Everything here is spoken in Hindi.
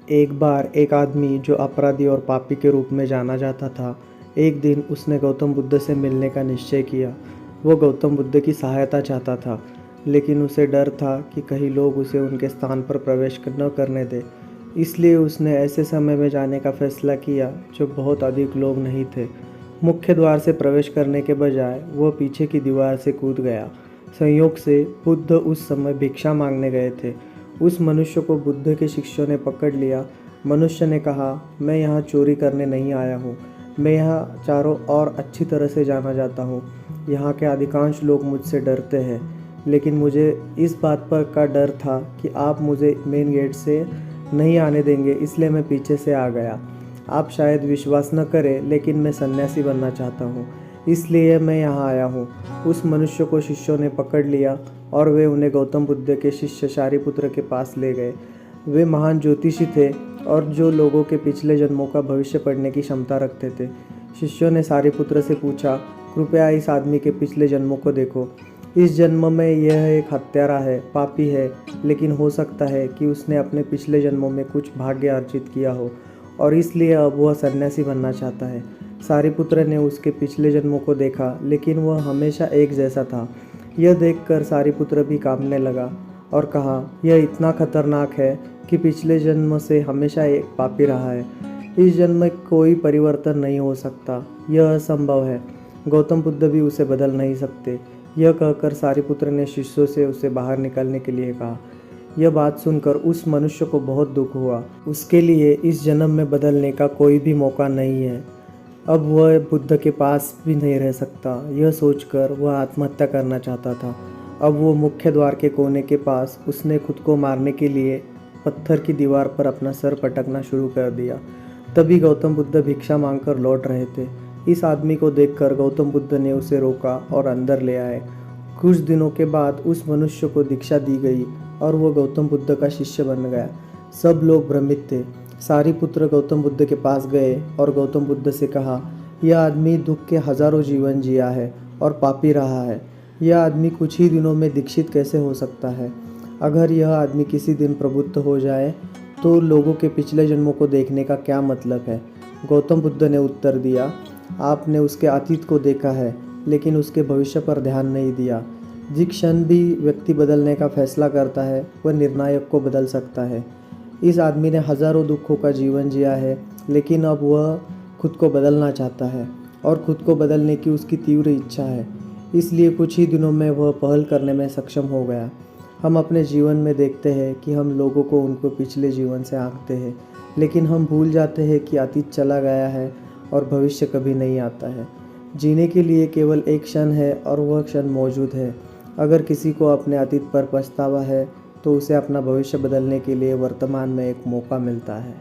एक बार एक आदमी जो अपराधी और पापी के रूप में जाना जाता था, एक दिन उसने गौतम बुद्ध से मिलने का निश्चय किया। वो गौतम बुद्ध की सहायता चाहता था, लेकिन उसे डर था कि कहीं लोग उसे उनके स्थान पर प्रवेश न करने दें। इसलिए उसने ऐसे समय में जाने का फैसला किया जो बहुत अधिक लोग नहीं थे। मुख्य द्वार से प्रवेश करने के बजाय वह पीछे की दीवार से कूद गया। संयोग से बुद्ध उस समय भिक्षा मांगने गए थे। उस मनुष्य को बुद्ध के शिष्यों ने पकड़ लिया। मनुष्य ने कहा, मैं यहाँ चोरी करने नहीं आया हूँ। मैं यहाँ चारों ओर अच्छी तरह से जाना जाता हूँ। यहाँ के अधिकांश लोग मुझसे डरते हैं, लेकिन मुझे इस बात पर का डर था कि आप मुझे मेन गेट से नहीं आने देंगे, इसलिए मैं पीछे से आ गया। आप शायद विश्वास न करें, लेकिन मैं सन्यासी बनना चाहता हूँ, इसलिए मैं यहाँ आया हूँ। उस मनुष्य को शिष्यों ने पकड़ लिया और वे उन्हें गौतम बुद्ध के शिष्य शारिपुत्र के पास ले गए। वे महान ज्योतिषी थे और जो लोगों के पिछले जन्मों का भविष्य पढ़ने की क्षमता रखते थे। शिष्यों ने शारिपुत्र से पूछा, कृपया इस आदमी के पिछले जन्मों को देखो। इस जन्म में यह एक हत्यारा है, पापी है, लेकिन हो सकता है कि उसने अपने पिछले जन्मों में कुछ भाग्य अर्जित किया हो और इसलिए अब वह सन्यासी बनना चाहता है। सारिपुत्र ने उसके पिछले जन्मों को देखा, लेकिन वह हमेशा एक जैसा था। यह देखकर सारिपुत्र भी कांपने लगा और कहा, यह इतना खतरनाक है कि पिछले जन्म से हमेशा एक पापी रहा है। इस जन्म में कोई परिवर्तन नहीं हो सकता, यह असंभव है। गौतम बुद्ध भी उसे बदल नहीं सकते। यह कहकर सारिपुत्र ने शिष्यों से उसे बाहर निकलने के लिए कहा। यह बात सुनकर उस मनुष्य को बहुत दुख हुआ। उसके लिए इस जन्म में बदलने का कोई भी मौका नहीं है। अब वह बुद्ध के पास भी नहीं रह सकता। यह सोचकर वह आत्महत्या करना चाहता था। अब वो मुख्य द्वार के कोने के पास उसने खुद को मारने के लिए पत्थर की दीवार पर अपना सर पटकना शुरू कर दिया। तभी गौतम बुद्ध भिक्षा मांगकर लौट रहे थे। इस आदमी को देखकर गौतम बुद्ध ने उसे रोका और अंदर ले आए। कुछ दिनों के बाद उस मनुष्य को दीक्षा दी गई और वह गौतम बुद्ध का शिष्य बन गया। सब लोग भ्रमित थे। सारिपुत्र गौतम बुद्ध के पास गए और गौतम बुद्ध से कहा, यह आदमी दुख के हजारों जीवन जिया है और पापी रहा है। यह आदमी कुछ ही दिनों में दीक्षित कैसे हो सकता है? अगर यह आदमी किसी दिन प्रबुद्ध हो जाए तो लोगों के पिछले जन्मों को देखने का क्या मतलब है? गौतम बुद्ध ने उत्तर दिया, आपने उसके अतीत को देखा है, लेकिन उसके भविष्य पर ध्यान नहीं दिया। जिस क्षण भी व्यक्ति बदलने का फैसला करता है, वह निर्णायक को बदल सकता है। इस आदमी ने हजारों दुखों का जीवन जिया है, लेकिन अब वह खुद को बदलना चाहता है और खुद को बदलने की उसकी तीव्र इच्छा है। इसलिए कुछ ही दिनों में वह पहल करने में सक्षम हो गया। हम अपने जीवन में देखते हैं कि हम लोगों को उनको पिछले जीवन से आंकते हैं, लेकिन हम भूल जाते हैं कि अतीत चला गया है और भविष्य कभी नहीं आता है। जीने के लिए केवल एक क्षण है और वह क्षण मौजूद है। अगर किसी को अपने अतीत पर पछतावा है तो उसे अपना भविष्य बदलने के लिए वर्तमान में एक मौका मिलता है।